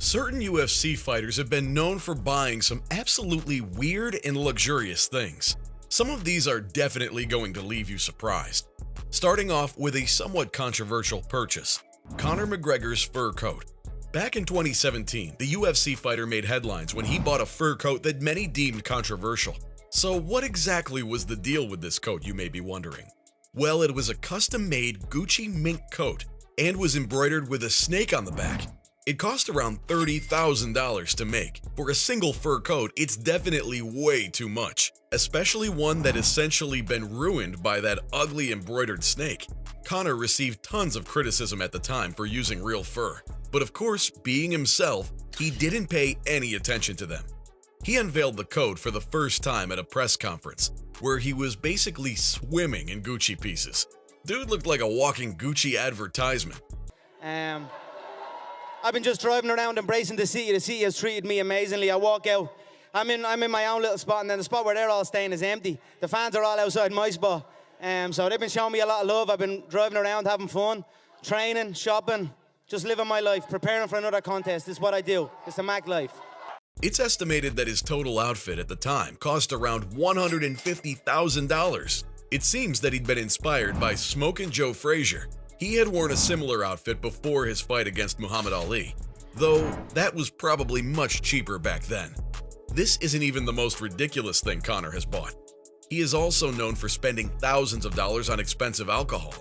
Certain UFC fighters have been known for buying some absolutely weird and luxurious things. Some of these are definitely going to leave you surprised. Starting off with a somewhat controversial purchase, Conor McGregor's fur coat. Back in 2017, the UFC fighter made headlines when he bought a fur coat that many deemed controversial. So what exactly was the deal with this coat, you may be wondering? Well, it was a custom-made Gucci mink coat and was embroidered with a snake on the back. It cost around $30,000 to make. For a single fur coat, it's definitely way too much, especially one that essentially been ruined by that ugly embroidered snake. Conor received tons of criticism at the time for using real fur, but of course, being himself, he didn't pay any attention to them. He unveiled the coat for the first time at a press conference, where he was basically swimming in Gucci pieces. Dude looked like a walking Gucci advertisement. I've been just driving around embracing the city. The city has treated me amazingly. I walk out, I'm in my own little spot, and then the spot where they're all staying is empty. The fans are all outside my spot. So they've been showing me a lot of love. I've been driving around, having fun, training, shopping, just living my life, preparing for another contest. This is what I do. It's the Mac life. It's estimated that his total outfit at the time cost around $150,000. It seems that he'd been inspired by Smokin' Joe Frazier. He had worn a similar outfit before his fight against Muhammad Ali, though that was probably much cheaper back then. This isn't even the most ridiculous thing Conor has bought. He is also known for spending thousands of dollars on expensive alcohol.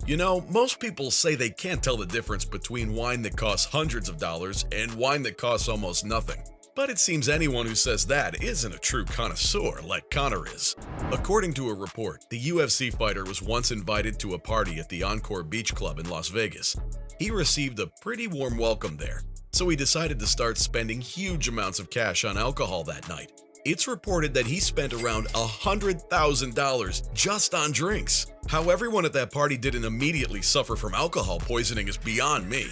You know, most people say they can't tell the difference between wine that costs hundreds of dollars and wine that costs almost nothing. But it seems anyone who says that isn't a true connoisseur like Conor is. According to a report, the UFC fighter was once invited to a party at the Encore Beach Club in Las Vegas. He received a pretty warm welcome there, so he decided to start spending huge amounts of cash on alcohol that night. It's reported that he spent around $100,000 just on drinks. How everyone at that party didn't immediately suffer from alcohol poisoning is beyond me.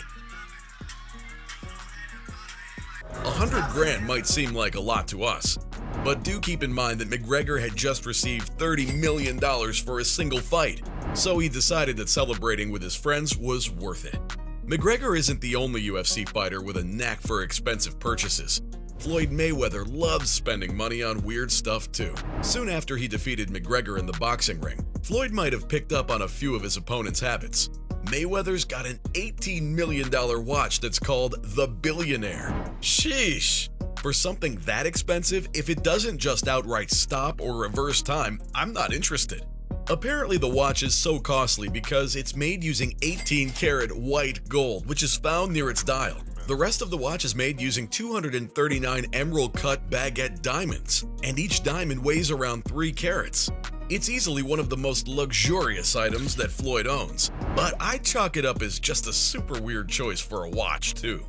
100 grand might seem like a lot to us, but do keep in mind that McGregor had just received $30 million for a single fight, so he decided that celebrating with his friends was worth it. McGregor isn't the only UFC fighter with a knack for expensive purchases. Floyd Mayweather loves spending money on weird stuff too. Soon after he defeated McGregor in the boxing ring, Floyd might have picked up on a few of his opponent's habits. Mayweather's got an $18 million watch that's called the Billionaire. Sheesh! For something that expensive, if it doesn't just outright stop or reverse time, I'm not interested. Apparently the watch is so costly because it's made using 18-karat white gold, which is found near its dial. The rest of the watch is made using 239 emerald-cut baguette diamonds, and each diamond weighs around 3 carats. It's easily one of the most luxurious items that Floyd owns, but I'd chalk it up as just a super weird choice for a watch too.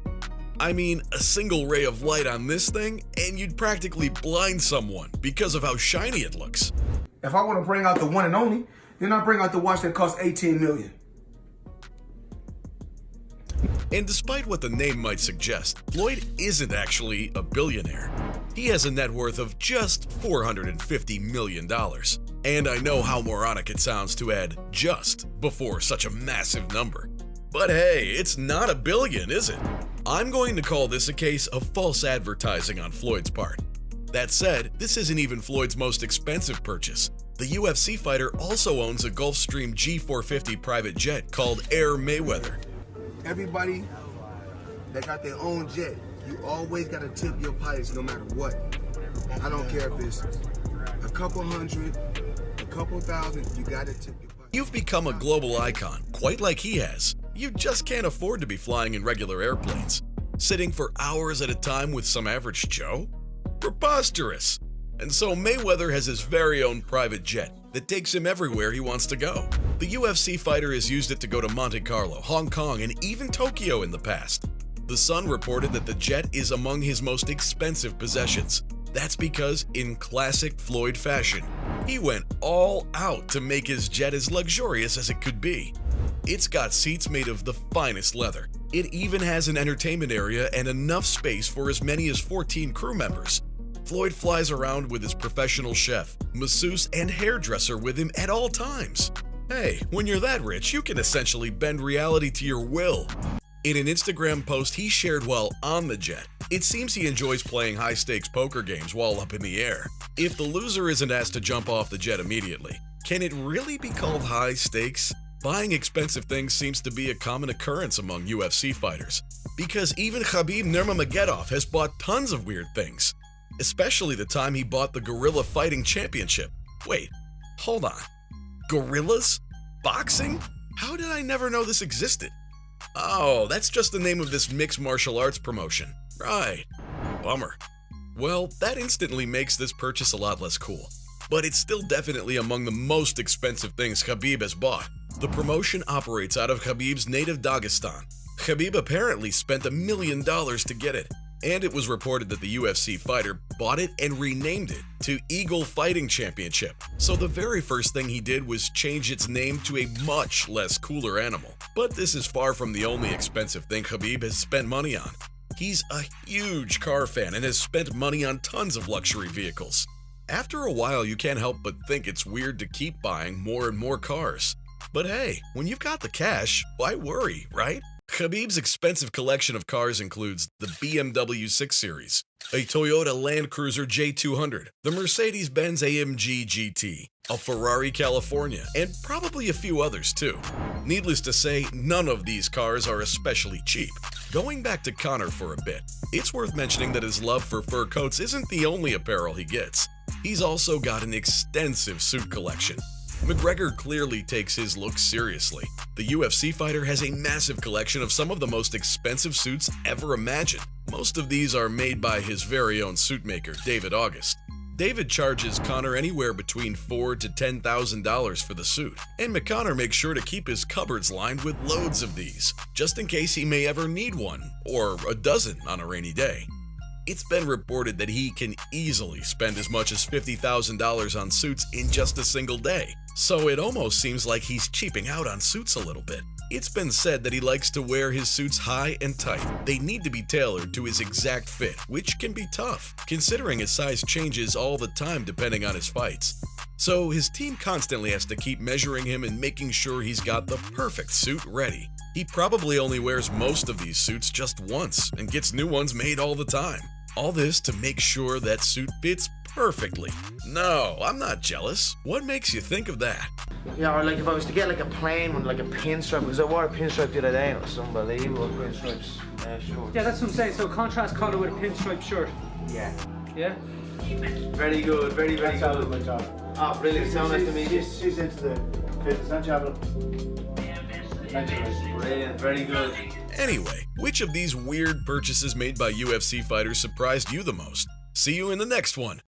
I mean, a single ray of light on this thing and you'd practically blind someone because of how shiny it looks. If I want to bring out the one and only, then I bring out the watch that costs $18 million. And despite what the name might suggest, Floyd isn't actually a billionaire. He has a net worth of just $450 million. And I know how moronic it sounds to add "just" before such a massive number. But hey, it's not a billion, is it? I'm going to call this a case of false advertising on Floyd's part. That said, this isn't even Floyd's most expensive purchase. The UFC fighter also owns a Gulfstream G450 private jet called Air Mayweather. Everybody that got their own jet, you always got to tip your pilots no matter what. I don't care if it's a couple hundred, a couple thousand, you got to tip your pilots. You've become a global icon, quite like he has. You just can't afford to be flying in regular airplanes. Sitting for hours at a time with some average Joe? Preposterous! And so Mayweather has his very own private jet that takes him everywhere he wants to go. The UFC fighter has used it to go to Monte Carlo, Hong Kong, and even Tokyo in the past. The Sun reported that the jet is among his most expensive possessions. That's because, in classic Floyd fashion, he went all out to make his jet as luxurious as it could be. It's got seats made of the finest leather. It even has an entertainment area and enough space for as many as 14 crew members. Floyd flies around with his professional chef, masseuse, and hairdresser with him at all times. Hey, when you're that rich, you can essentially bend reality to your will. In an Instagram post he shared while on the jet, it seems he enjoys playing high-stakes poker games while up in the air. If the loser isn't asked to jump off the jet immediately, can it really be called high stakes? Buying expensive things seems to be a common occurrence among UFC fighters, because even Khabib Nurmagomedov has bought tons of weird things, especially the time he bought the Gorilla Fighting Championship. Wait, hold on. Gorillas? Boxing? How did I never know this existed? Oh, that's just the name of this mixed martial arts promotion. Right. Bummer. Well, that instantly makes this purchase a lot less cool. But it's still definitely among the most expensive things Khabib has bought. The promotion operates out of Khabib's native Dagestan. Khabib apparently spent $1 million to get it, and it was reported that the UFC fighter bought it and renamed it to Eagle Fighting Championship. So the very first thing he did was change its name to a much less cooler animal. But this is far from the only expensive thing Khabib has spent money on. He's a huge car fan and has spent money on tons of luxury vehicles. After a while, you can't help but think it's weird to keep buying more and more cars. But hey, when you've got the cash, why worry, right? Khabib's expensive collection of cars includes the BMW 6 Series, a Toyota Land Cruiser J200, the Mercedes-Benz AMG GT, a Ferrari California, and probably a few others too. Needless to say, none of these cars are especially cheap. Going back to Conor for a bit, it's worth mentioning that his love for fur coats isn't the only apparel he gets. He's also got an extensive suit collection. McGregor clearly takes his looks seriously. The UFC fighter has a massive collection of some of the most expensive suits ever imagined. Most of these are made by his very own suit maker, David August. David charges Conor anywhere between $4,000 to $10,000 for the suit, and McConnor makes sure to keep his cupboards lined with loads of these, just in case he may ever need one, or a dozen on a rainy day. It's been reported that he can easily spend as much as $50,000 on suits in just a single day, so it almost seems like he's cheaping out on suits a little bit. It's been said that he likes to wear his suits high and tight. They need to be tailored to his exact fit, which can be tough, considering his size changes all the time depending on his fights. So his team constantly has to keep measuring him and making sure he's got the perfect suit ready. He probably only wears most of these suits just once and gets new ones made all the time. All this to make sure that suit fits perfectly. No, I'm not jealous. What makes you think of that? Yeah, or like if I was to get like a plain one, like a pinstripe, because I wore a pinstripe the other day and it was unbelievable pinstripes. Sure. Yeah, that's what I'm saying. So contrast colour with a pinstripe shirt. Yeah. Yeah? Very good, very good. My job. Ah, brilliant. Sound nice to meet you. She's into the fitness, don't you have it? Brilliant, very good. Anyway, which of these weird purchases made by UFC fighters surprised you the most? See you in the next one.